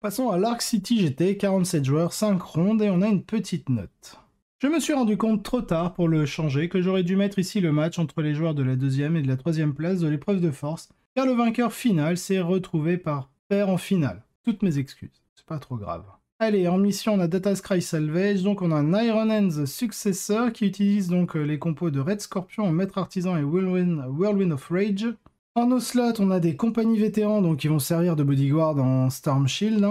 Passons à l'Arc City GT, 47 joueurs, 5 rondes et on a une petite note. Je me suis rendu compte trop tard pour le changer que j'aurais dû mettre ici le match entre les joueurs de la 2e et de la 3e place de l'épreuve de force, car le vainqueur final s'est retrouvé par paire en finale. Toutes mes excuses, c'est pas trop grave. Allez, en mission on a Datascry Salvage, donc on a un Iron Hands successeur qui utilise donc les compos de Red Scorpion, Maître Artisan et Whirlwind of Rage. En Ocelot, on a des compagnies vétérans donc qui vont servir de bodyguard en Storm Shield.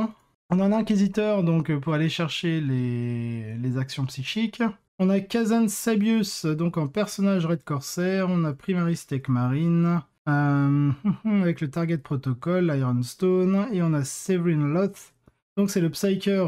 On a un Inquisiteur donc pour aller chercher les actions psychiques. On a Kazan Sabius donc en personnage Red Corsair. On a Primaris Tech Marine avec le Target Protocol, Ironstone. Et on a Severin Loth. Donc c'est le Psyker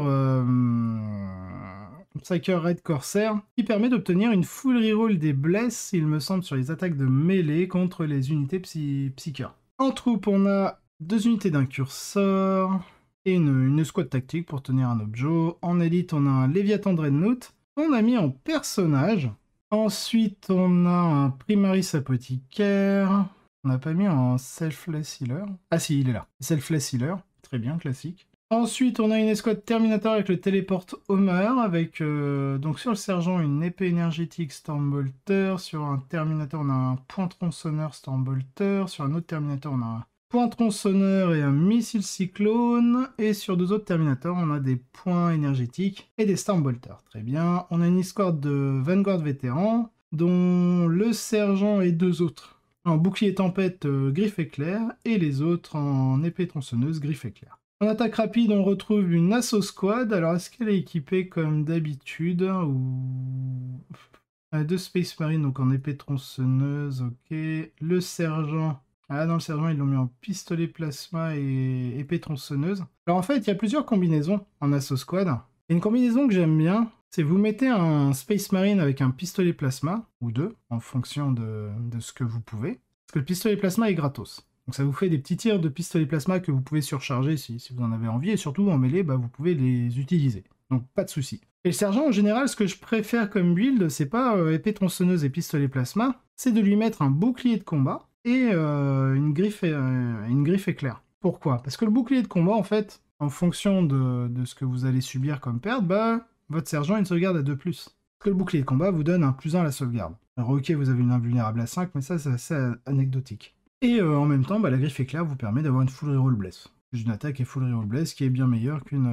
Red Corsair qui permet d'obtenir une full reroll des blesses, il me semble, sur les attaques de mêlée contre les unités psycheurs. En troupe, on a 2 unités d'incursor et une squad tactique pour tenir un objet. En élite, on a un Léviathan Dreadnought qu'on a mis en personnage. Ensuite, on a un Primaris Apothicaire. On n'a pas mis en Selfless Healer. Ah si, il est là. Selfless Healer, très bien, classique. Ensuite, on a une escouade Terminator avec le Téléport Homer, avec donc sur le sergent une épée énergétique Stormbolter, sur un Terminator on a un point tronçonneur Stormbolter, sur un autre Terminator on a un point tronçonneur et un missile cyclone, et sur 2 autres Terminators on a des points énergétiques et des Stormbolters. Très bien, on a une escouade de Vanguard vétérans, dont le sergent et 2 autres en bouclier tempête griffe éclair, et les autres en épée tronçonneuse griffe éclair. En attaque rapide, on retrouve une Assaut Squad. Alors, est-ce qu'elle est équipée comme d'habitude ou... 2 Space Marine, donc en épée tronçonneuse, ok. Le sergent... Ah non, le sergent, ils l'ont mis en pistolet plasma et épée tronçonneuse. Alors en fait, il y a plusieurs combinaisons en Assaut Squad. Et une combinaison que j'aime bien, c'est vous mettez un Space Marine avec un pistolet plasma, ou 2, en fonction de ce que vous pouvez. Parce que le pistolet plasma est gratos. Donc ça vous fait des petits tirs de pistolet plasma que vous pouvez surcharger si vous en avez envie, et surtout en mêlée, vous pouvez les utiliser. Donc pas de souci. Et le sergent, en général, ce que je préfère comme build, c'est pas épée tronçonneuse et pistolet plasma, c'est de lui mettre un bouclier de combat et une griffe éclair. Pourquoi? Parce que le bouclier de combat, en fait, en fonction de ce que vous allez subir comme perte, votre sergent a une sauvegarde à 2+. Parce que le bouclier de combat vous donne un +1 à la sauvegarde. Alors ok, vous avez une invulnérable à 5, mais ça c'est assez anecdotique. Et en même temps, la griffe éclair vous permet d'avoir une full reroll bless. Une attaque et full reroll bless qui est bien meilleure qu'une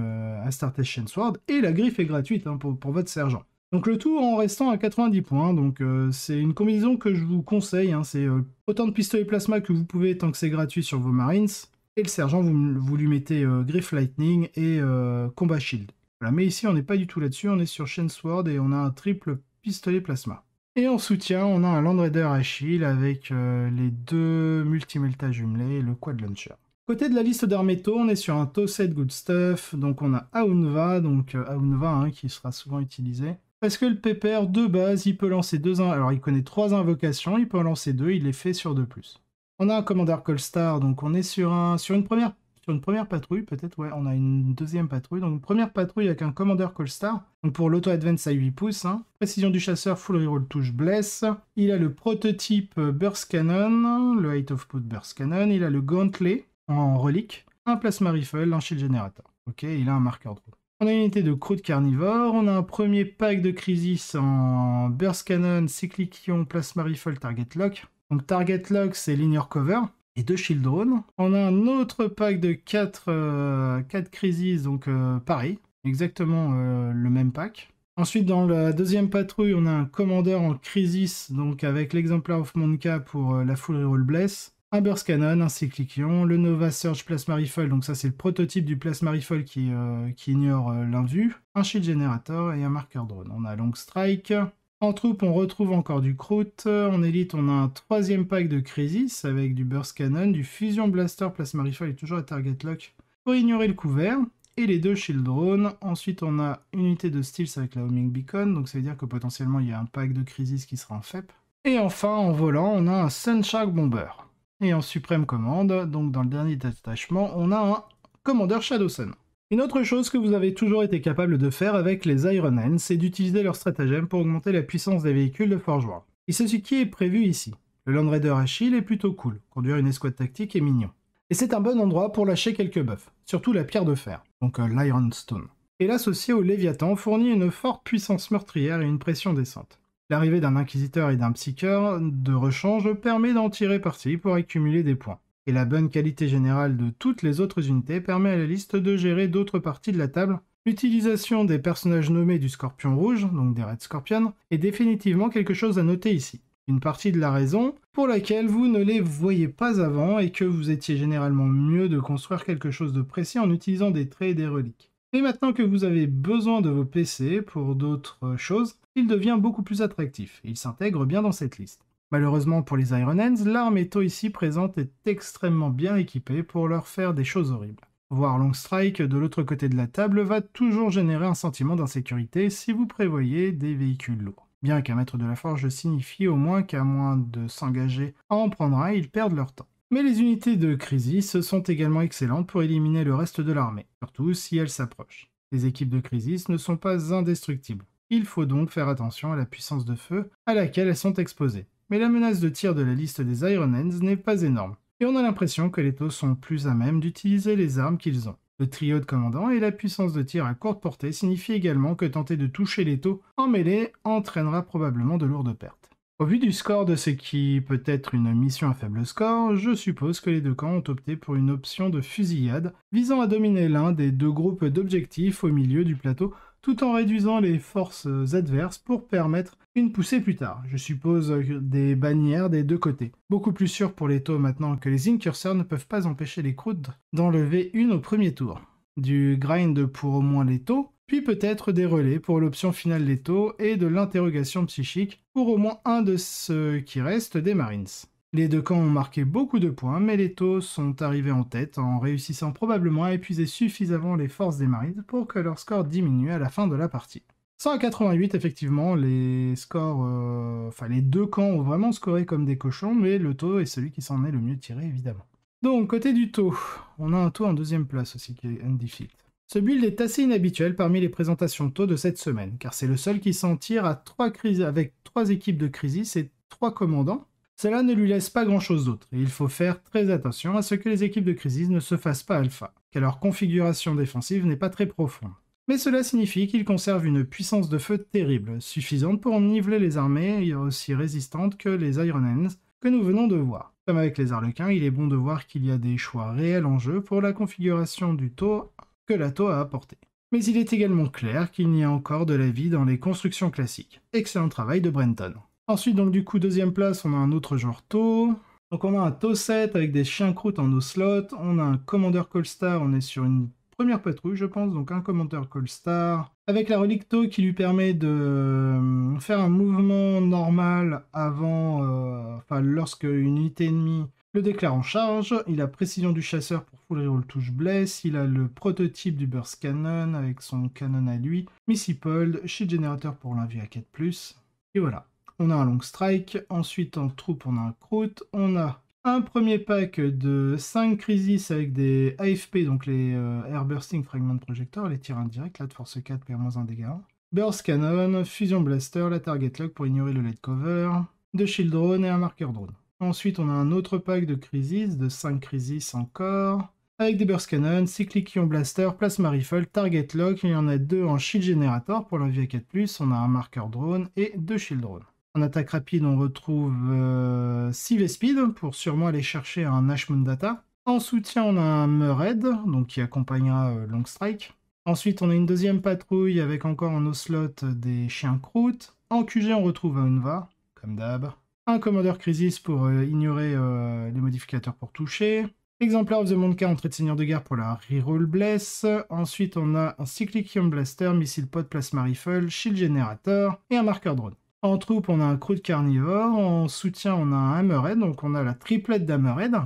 Astartes Chainsword. Et la griffe est gratuite pour votre sergent. Donc le tout en restant à 90 points. Donc c'est une combinaison que je vous conseille. C'est autant de pistolets plasma que vous pouvez tant que c'est gratuit sur vos Marines. Et le sergent, vous lui mettez griffe lightning et combat shield. Voilà, mais ici on n'est pas du tout là-dessus. On est sur Chainsword et on a un triple pistolet plasma. Et en soutien, on a un Land Raider Achille avec les 2 multimelta jumelés et le Quad Launcher. Côté de la liste d'Armeto, on est sur un Tosset Good Stuff, donc on a Aounva, qui sera souvent utilisé. Parce que le pépère, de base, il peut lancer 2... Alors il connaît 3 invocations, il peut en lancer 2, il les fait sur 2+. On a un Commander Colstar, donc on est sur une première patrouille, peut-être, ouais, on a une 2e patrouille. Donc une première patrouille avec un Commander Colstar, donc pour l'auto-advance à 8 pouces. Précision du chasseur, full reroll touche bless. Il a le prototype Burst Cannon, le Height of Put Burst Cannon. Il a le Gauntlet en relique, un Plasma Rifle, un Shield Generator. Ok, il a un marqueur draw. On a une unité de Crew de Carnivore. On a un premier pack de Crisis en Burst Cannon, Cyclic Ion, Plasma Rifle, Target Lock. Donc Target Lock, c'est Linear Cover. Et 2 Shield Drone. On a un autre pack de 4 Crisis, donc pareil, exactement le même pack. Ensuite, dans la 2e patrouille, on a un commandeur en Crisis, donc avec l'Exemplar of Monka pour la full reroll bless, un Burst Cannon, un Cyclic Ion, le Nova Surge Plasma Rifle, donc ça c'est le prototype du Plasma Rifle qui ignore l'invue, un Shield Generator et un marqueur drone. On a Long Strike. En troupe, on retrouve encore du Kroot. En élite, on a un 3e pack de Crisis avec du Burst Cannon, du Fusion Blaster, Plasma Rifle et toujours à Target Lock pour ignorer le couvert, et les 2 Shield Drones. Ensuite, on a une unité de Stealth avec la Homing Beacon, donc ça veut dire que potentiellement il y a un pack de Crisis qui sera en FEP. Et enfin, en volant, on a un Sunshark Bomber. Et en suprême commande, donc dans le dernier détachement, on a un Commander Shadowsun. Une autre chose que vous avez toujours été capable de faire avec les Iron Hands, c'est d'utiliser leur stratagème pour augmenter la puissance des véhicules de Forge World. Et c'est ce qui est prévu ici. Le Land Raider Achille est plutôt cool, conduire une escouade tactique est mignon. Et c'est un bon endroit pour lâcher quelques buffs. surtout la pierre de fer, donc l'Ironstone. Et l'associé au Léviathan fournit une forte puissance meurtrière et une pression descente. L'arrivée d'un Inquisiteur et d'un Psyker de rechange permet d'en tirer parti pour accumuler des points. Et la bonne qualité générale de toutes les autres unités permet à la liste de gérer d'autres parties de la table. L'utilisation des personnages nommés du Scorpion Rouge, donc des Red Scorpion, est définitivement quelque chose à noter ici. Une partie de la raison pour laquelle vous ne les voyez pas avant et que vous étiez généralement mieux de construire quelque chose de précis en utilisant des traits et des reliques. Et maintenant que vous avez besoin de vos PC pour d'autres choses, il devient beaucoup plus attractif, et il s'intègre bien dans cette liste. Malheureusement pour les Iron Hands, l'arme Eto ici présente est extrêmement bien équipée pour leur faire des choses horribles. Voir Long Strike de l'autre côté de la table va toujours générer un sentiment d'insécurité si vous prévoyez des véhicules lourds. Bien qu'un maître de la forge signifie au moins qu'à moins de s'engager à en prendre un, ils perdent leur temps. Mais les unités de Crisis sont également excellentes pour éliminer le reste de l'armée, surtout si elles s'approchent. Les équipes de Crisis ne sont pas indestructibles. Il faut donc faire attention à la puissance de feu à laquelle elles sont exposées. Mais la menace de tir de la liste des Iron Hands n'est pas énorme, et on a l'impression que les taux sont plus à même d'utiliser les armes qu'ils ont. Le trio de commandants et la puissance de tir à courte portée signifient également que tenter de toucher les taux en mêlée entraînera probablement de lourdes pertes. Au vu du score de ce qui peut être une mission à faible score, je suppose que les deux camps ont opté pour une option de fusillade visant à dominer l'un des deux groupes d'objectifs au milieu du plateau tout en réduisant les forces adverses pour permettre une poussée plus tard. Je suppose des bannières des deux côtés. Beaucoup plus sûr pour les taux maintenant que les incurseurs ne peuvent pas empêcher les croûtes d'enlever une au premier tour. Du grind pour au moins les taux, puis peut-être des relais pour l'option finale des taux et de l'interrogation psychique pour au moins un de ceux qui restent des Marines. Les deux camps ont marqué beaucoup de points, mais les taux sont arrivés en tête en réussissant probablement à épuiser suffisamment les forces des Marines pour que leur score diminue à la fin de la partie. 188, effectivement, les scores... les deux camps ont vraiment scoré comme des cochons, mais le taux est celui qui s'en est le mieux tiré, évidemment. Donc, côté du taux, on a un taux en deuxième place aussi qui est undefeated. Ce build est assez inhabituel parmi les présentations taux de cette semaine, car c'est le seul qui s'en tire à avec 3 équipes de Crisis et 3 commandants. Cela ne lui laisse pas grand chose d'autre, et il faut faire très attention à ce que les équipes de Crisis ne se fassent pas alpha, car leur configuration défensive n'est pas très profonde. Mais cela signifie qu'ils conservent une puissance de feu terrible, suffisante pour niveler les armées aussi résistantes que les Iron Hands que nous venons de voir. Comme avec les Harlequins, il est bon de voir qu'il y a des choix réels en jeu pour la configuration du taux que la taux a apporté. Mais il est également clair qu'il y a encore de la vie dans les constructions classiques. Excellent travail de Brenton. Ensuite, donc du coup, deuxième place, on a un autre genre taux. Donc on a un taux 7 avec des chiens croûtes en nos slots. On a un Commander Colstar, on est sur une première patrouille, je pense, donc un Commander Colstar. Avec la relique taux qui lui permet de faire un mouvement normal avant, lorsque une unité ennemie le déclare en charge. Il a précision du chasseur pour full reroll touche bless. Il a le prototype du burst cannon avec son canon à lui. Missile, shield generator pour l'invie à 4+. Et voilà. On a un long strike. Ensuite, en troupe, on a un croûte. On a un premier pack de 5 crisis avec des AFP, donc les Air Bursting Fragment Projector, les tirs indirects, là de force 4, PR-1 dégâts. Burst Cannon, Fusion Blaster, la Target Lock pour ignorer le lead cover, 2 Shield Drone et un Marker Drone. Ensuite, on a un autre pack de crisis, de 5 crisis encore, avec des Burst Cannon, Cyclic Ion Blaster, Plasma Rifle, Target Lock, il y en a 2 en Shield Generator pour l'envie à 4+, on a un Marker Drone et 2 Shield Drone. En attaque rapide, on retrouve 6 Vespid pour sûrement aller chercher un Ashmundata. En soutien, on a un Murred, donc qui accompagnera Long Strike. Ensuite, on a une deuxième patrouille avec encore en Ocelot des chiens croûtes. En QG, on retrouve un Unva, comme d'hab. Un Commander Crisis pour ignorer les modificateurs pour toucher. Exemplaire of the Monka en trait de seigneur de guerre pour la Reroll Bless. Ensuite, on a un Cyclic Ion Blaster, Missile Pod, Plasma Rifle, Shield Generator et un Marker Drone. En troupe, on a un Croûte Carnivore. En soutien, on a un Hammerhead, donc on a la triplette d'Hammerhead.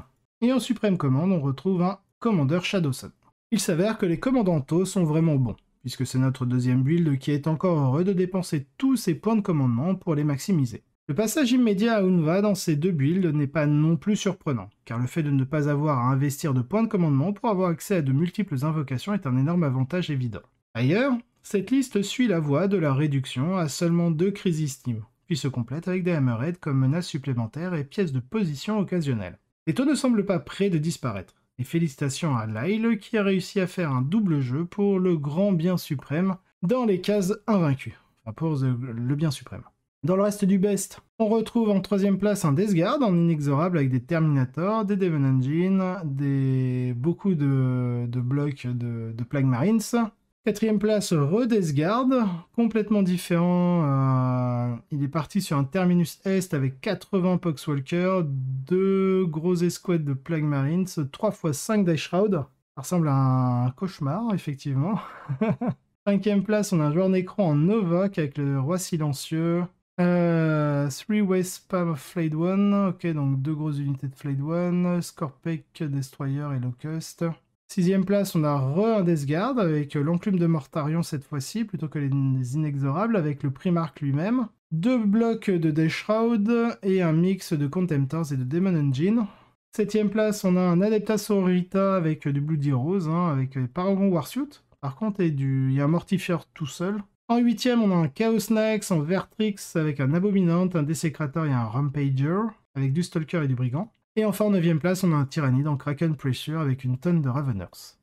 Et en suprême commande, on retrouve un Commander Shadowsun. Il s'avère que les commandants taux sont vraiment bons, puisque c'est notre deuxième build qui est encore heureux de dépenser tous ses points de commandement pour les maximiser. Le passage immédiat à Unva dans ces deux builds n'est pas non plus surprenant, car le fait de ne pas avoir à investir de points de commandement pour avoir accès à de multiples invocations est un énorme avantage évident. Ailleurs, cette liste suit la voie de la réduction à seulement 2 Crisis Team, puis se complète avec des Hammerhead comme menaces supplémentaires et pièces de position occasionnelles. Les taux ne semblent pas près de disparaître. Et félicitations à Lyle qui a réussi à faire un double jeu pour le grand bien suprême dans les cases invaincues. Enfin, pour le bien suprême. Dans le reste du best, on retrouve en 3ème place un Death Guard en inexorable avec des Terminators, des Demon Engine, beaucoup de blocs de Plague Marines. 4ème place, Death Guard, complètement différent. Il est parti sur un Terminus Est avec 80 Poxwalker, 2 gros escouades de Plague Marines, 3x5 Dice Shroud. Ça ressemble à un cauchemar, effectivement. 5ème place, on a un joueur Necron en Novak avec le Roi Silencieux. 3-way spam of Flayed One, ok, donc 2 grosses unités de Flayed One, Scorpec, Destroyer et Locust. 6ème place, on a un Death Guard avec l'enclume de Mortarion cette fois-ci, plutôt que les inexorables, avec le Primarch lui-même. 2 blocs de Death Shroud et un mix de Contemptors et de Demon Engine. 7ème place, on a un Adepta Sororita avec du Bloody Rose, avec Paragon Warsuit. Par contre, il y a un Mortifier tout seul. En 8ème, on a un Chaos Knights en Vertrix avec un Abominant, un Desecrator et un Rampager, avec du Stalker et du Brigand. Et enfin, en 9ème place, on a un Tyrannide en Kraken Pressure avec une tonne de Raveners.